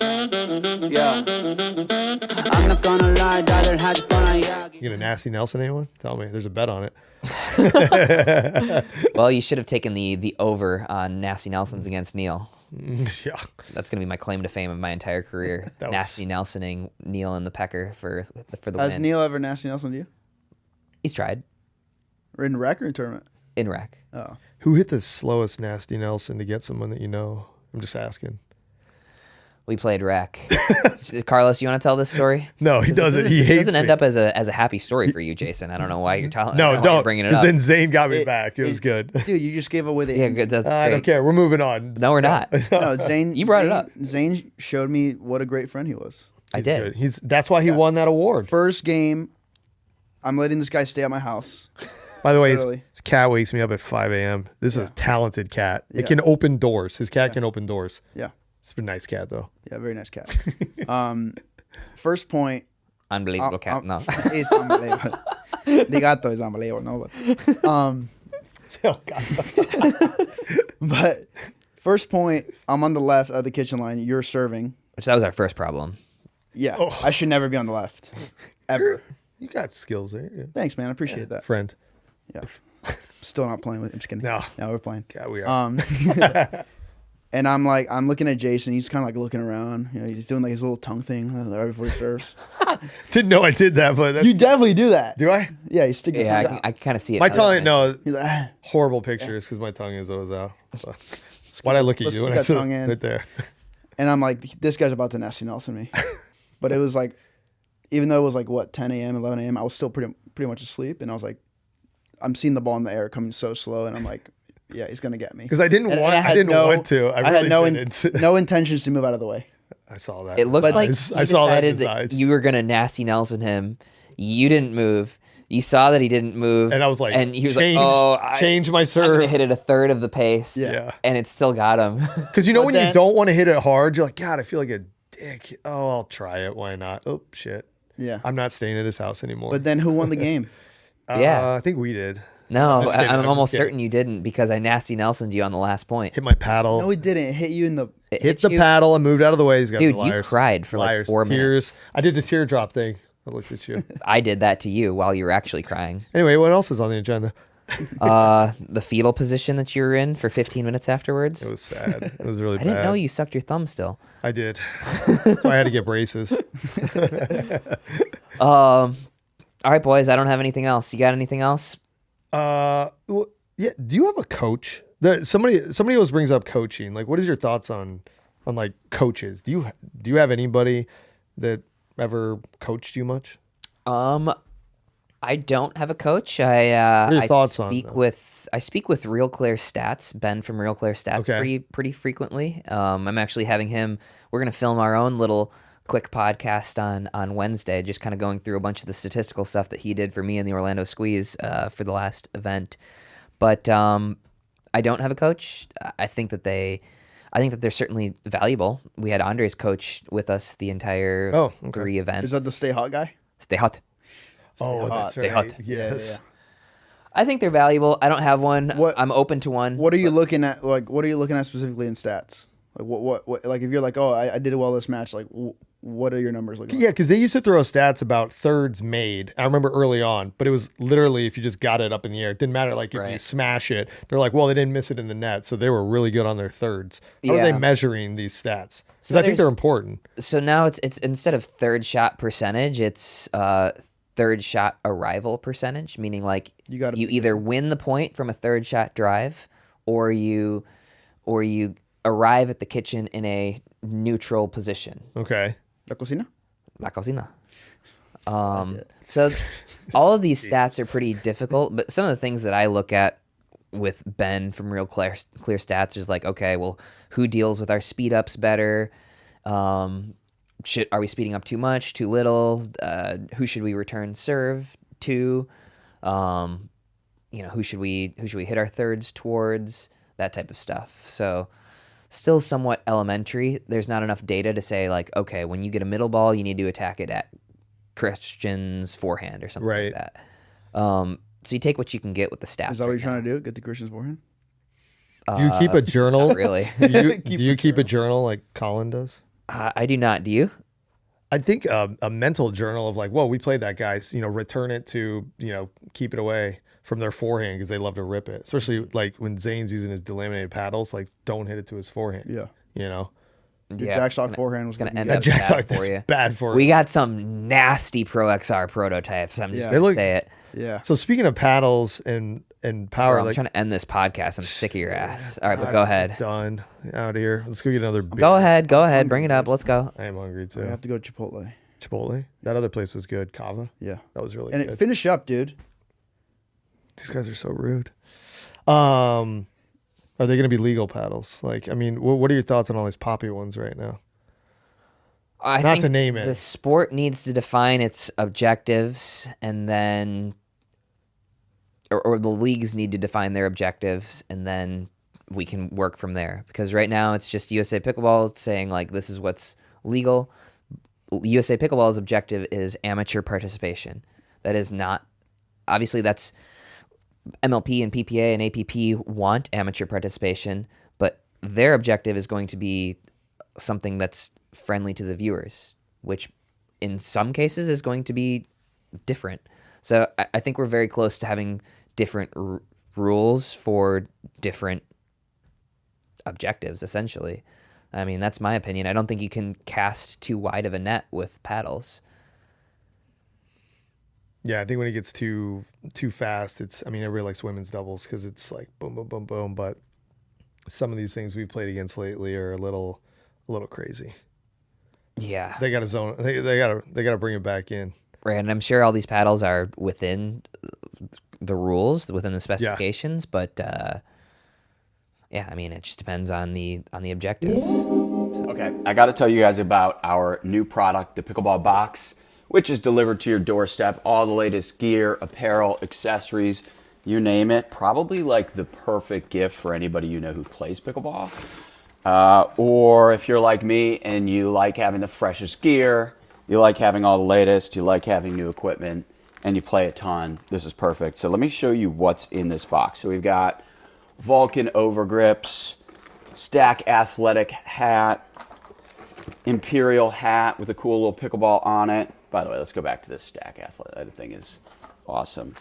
Yeah. I'm not gonna lie, 다들 하지 뻔한 이야기. You gonna nasty Nelson anyone? Tell me. There's a bet on it. Well, you should have taken the over on Nasty Nelsons against Neil. Yeah. That's gonna be my claim to fame of my entire career. That was- Nasty Nelsoning Neil in the pecker for the Has win. Neil ever nasty Nelson to you? He's tried Or in rec or in tournament? in rec. Oh. Who hit the slowest nasty Nelson to get someone that you know? I'm just asking. We played rec. Carlos, you want to tell this story? No, he doesn't. He It hates doesn't end me. up as a happy story for you, Jason. I don't know why you're telling. No, why you're don't. bringing it Because up. then Zane got me back. It was good. Dude, you just gave away the... Yeah, good. That's I don't great. care. We're moving on. No, we're not. No, Zane... You brought it up. Zane showed me what a great friend he was. I He's did. good. That's why he won that award. First game, I'm letting this guy stay at my house. By the way, his Literally. cat wakes me up at 5 a.m. This is a talented cat. It Yeah. can open doors. His cat can open doors. Yeah. It's a nice cat, though. Yeah, very nice cat. First point... Unbelievable cat. No. It's unbelievable. The gato is unbelievable. No, but, Oh, God. but first point, I'm on the left of the kitchen line. You're serving. Which that was our first problem. Yeah, Oh. I should never be on the left, ever. You got skills there. Yeah. Thanks, man. I appreciate that. Friend. Yeah, still not playing with. I'm just kidding. No. we're playing. Yeah, we are. And I'm looking at Jason. He's kind of like looking around. You know, he's doing like his little tongue thing right before he serves. Didn't know I did that, but that's, You definitely do that. do I? Yeah, you stick your Yeah, tongue out. I kind of see it. My now that I tongue, no, He's like, "Ah." horrible pictures because my tongue is always out. So. Why'd I look at let's you keep when I that said tongue in. right there? And I'm like, this guy's about to nasty Nelson me. But it was like, even though it was like what 10 a.m., 11 a.m., I was still pretty much asleep. And I was like, I'm seeing the ball in the air coming so slow, and I'm like, yeah, he's gonna get me. Because I didn't And want. had I didn't no- want to. I had really no didn't. no intentions to move out of the way. I saw that. It looked But- like I he saw that in decided his that eyes. you were gonna nasty Nelson him. You didn't move. You saw that he didn't move, And I was like, and he was change, like, "Oh, change my I'm serve." gonna hit it a third of the pace." Yeah. and it still got him. Because you know But when you then- don't want to hit it hard, you're like, God, I feel like a dick. Oh, I'll try it. Why not? Oh shit. Yeah. I'm not staying at his house anymore. But then who won the game? Yeah. I think we did. No, just kidding, I'm I'm almost just kidding. certain you didn't because I nasty Nelsoned you on the last point. Hit my paddle. No, it didn't. It hit you in the. It hit the you. paddle and moved out of the way. He's got Dude, the you liars. cried for like Liars. 4 Tears. minutes. I did the teardrop thing. I looked at you. I did that to you while you were actually crying. Anyway, what else is on the agenda? The fetal position that you were in for 15 minutes afterwards. It was sad. It was really I bad. didn't know you sucked your thumb still. I did. So I had to get braces. All right, boys. I don't have anything else. You got anything else? Well, yeah. Do you have a coach? Somebody always brings up coaching. Like, what is your thoughts on like coaches? Do you have anybody that ever coached you much? I don't have a coach. What are your I thoughts on speak that? with I speak with Real Clear Stats, Ben from Real Clear Stats, Okay. pretty frequently. I'm actually having him. We're gonna film our own little quick podcast on Wednesday, just kind of going through a bunch of the statistical stuff that he did for me in the Orlando Squeeze for the last event. But I don't have a coach. I think that they're certainly valuable. We had Andre's coach with us the entire Oh, okay. 3 events. Is that the stay hot guy? Stay hot. Oh, that's Stay right. hot. Yes. Yeah. I think they're valuable. I don't have one. What- I'm open to one. What are you looking at? Like, what are you looking at specifically in stats? Like, what like if you're like, oh, I did well this match. Like, what are your numbers looking like? Yeah, because they used to throw stats about thirds made. I remember early on, but it was literally if you just got it up in the air. It didn't matter like if you Right. smash it. They're like, well, they didn't miss it in the net, so they were really good on their thirds. How are Yeah. they measuring these stats? Because So I think they're there's- important. So now it's instead of third shot percentage, it's third shot arrival percentage, meaning like You gotta you be- either win the point from a third shot drive, or you arrive at the kitchen in a neutral position. Okay. La cocina? La cocina. So all of these stats are pretty difficult, but some of the things that I look at with Ben from Real Clear Stats is like, okay, well, who deals with our speed ups better? Are we speeding up too much, too little? Who should we return serve to? Who should we hit our thirds towards? That type of stuff. So still somewhat elementary. There's not enough data to say like, okay, when you get a middle ball, you need to attack it at Christian's forehand or something Right. like that. So you take what you can get with the stats. Is that what you're trying to do? Get the Christians forehand? Do you keep a journal? Not really. Do you keep a journal like Colin does? I do not. Do you? I think a mental journal of like, whoa, we played that, guys. Return it to, keep it away from their forehand because they love to rip it. Especially like when Zane's using his delaminated paddles, like don't hit it to his forehand. Yeah. Yeah, Jack sock forehand was gonna gonna end be up Jack's bad like, for that's you. bad for We us. got some nasty Pro XR prototypes. I'm just Yeah. gonna They look- say it. Yeah. So speaking of paddles and power, Bro, I'm like trying to end this podcast. I'm sick of your ass. All right, but I'm go ahead. Done. Out of here. Let's go get another beer. Go ahead. Bring it up. Let's go. I am hungry too. I have to go to Chipotle. Chipotle. That other place was good. Kava. Yeah. That was really And good. it finish up, dude. These guys are so rude. Are they going to be legal paddles? Like, I mean, what are your thoughts on all these poppy ones right now? I Not think to name it. the sport needs to define its objectives, and then, or the leagues need to define their objectives, and then we can work from there. Because right now it's just USA Pickleball saying like this is what's legal. USA Pickleball's objective is amateur participation. That is not, obviously that's MLP and PPA and APP want amateur participation, but their objective is going to be something that's friendly to the viewers, which in some cases is going to be different. So I think we're very close to having different rules for different objectives, essentially. I mean, that's my opinion. I don't think you can cast too wide of a net with paddles. Yeah, I think when it gets too fast, everybody likes women's doubles because it's like boom, boom, boom, boom. But some of these things we've played against lately are a little crazy. Yeah. They got to zone. They got to bring it back in. Right, and I'm sure all these paddles are within the rules, within the specifications, but yeah, I mean, it just depends on the objective. Okay, I got to tell you guys about our new product, the Pickleball Box, which is delivered to your doorstep. All the latest gear, apparel, accessories, you name it. Probably like the perfect gift for anybody who plays pickleball. Or if you're like me and you like having the freshest gear, you like having all the latest, you like having new equipment, and you play a ton, this is perfect. So let me show you what's in this box. So we've got Vulcan overgrips, Stack athletic hat, Imperial hat with a cool little pickleball on it. By the way, let's go back to this Stack athletic. That thing is awesome.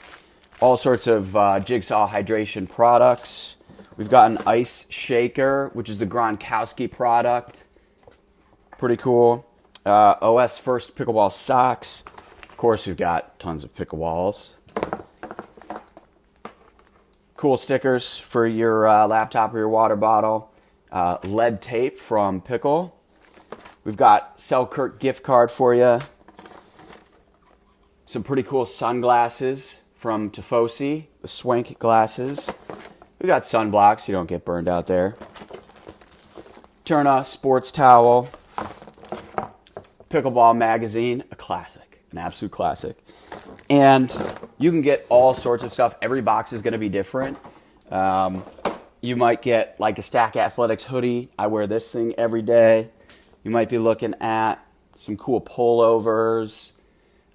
All sorts of Jigsaw hydration products. We've got an ice shaker, which is the Gronkowski product. Pretty cool. OS First pickleball socks. Of course, we've got tons of pickleballs. Cool stickers for your laptop or your water bottle. Lead tape from Pickle. We've got Selkirk gift card for you. Some pretty cool sunglasses from Tifosi, the Swank glasses. We got sunblocks, you don't get burned out there. Turna sports towel. Pickleball magazine, a classic, an absolute classic. And you can get all sorts of stuff. Every box is going to be different. You might get like a Stack Athletics hoodie. I wear this thing every day. You might be looking at some cool pullovers.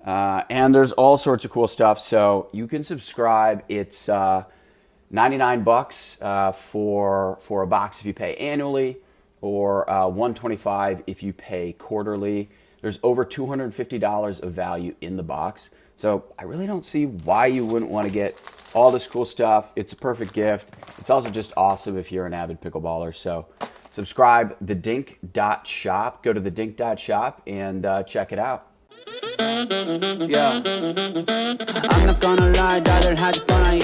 And there's all sorts of cool stuff. So you can subscribe. It's $99 for a box if you pay annually, or $125 if you pay quarterly. There's over $250 of value in the box. So I really don't see why you wouldn't want to get all this cool stuff. It's a perfect gift. It's also just awesome if you're an avid pickleballer. So subscribe, thedink.shop. Go to thedink.shop and check it out. Yeah. I'm not gonna lie, rather had fun,